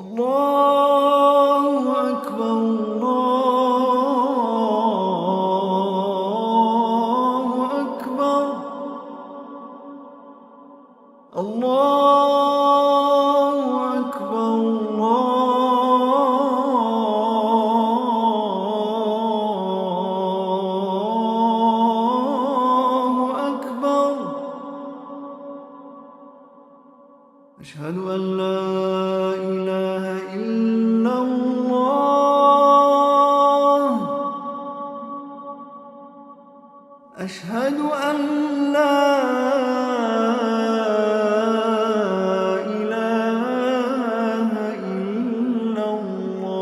الله أكبر الله أكبر الله أكبر الله أكبر أشهد أن لا إله إلا الله أشهد أن لا إله إلا الله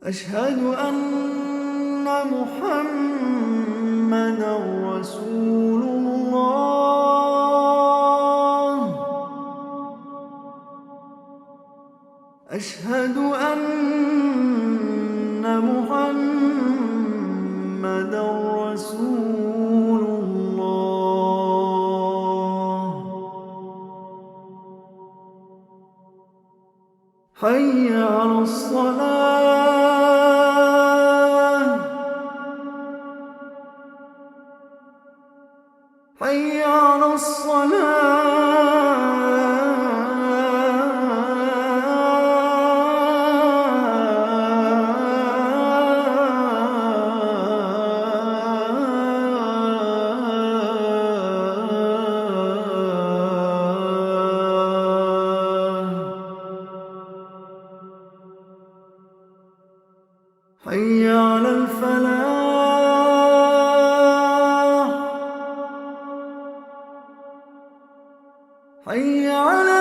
أشهد أن محمدًا رسول الله أشهد أن محمدًا رسول الله حي على الصلاة حي على حي على الفلاح حي على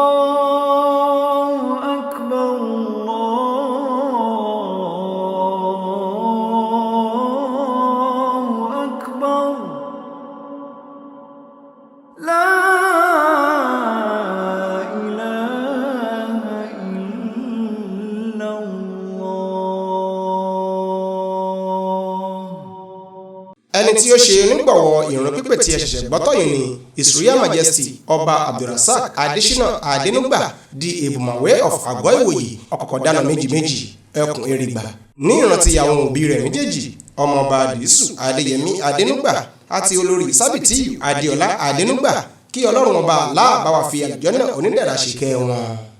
الله أكبر الله أكبر لا إله إلا الله. ẹni tí ó ṣe onígbọ̀wọ́ ìrun pípè tí ẹ ṣẹ̀ṣẹ̀ gbọ́tọ̀ yìí ni His Royal Majesty Ọba Abdulrasaq Adesina Adenugba di Ebùmàwé of Àgọ́-Ìwòyí Ọ̀kọ̀kọ̀dánà méjì ẹkùn Èrìgbà ní ìrántí àwọn òbí rẹ̀ méjèèjì ọmọọba Dìísù Adéyẹmí Adénúgbà àti olórí Sábìtíyù Adéọlá Adénúgbà kí Ọlọ́run ọba Allah bá wa fi àlùjànnà onídẹ̀ra ṣìkẹ́ wọn.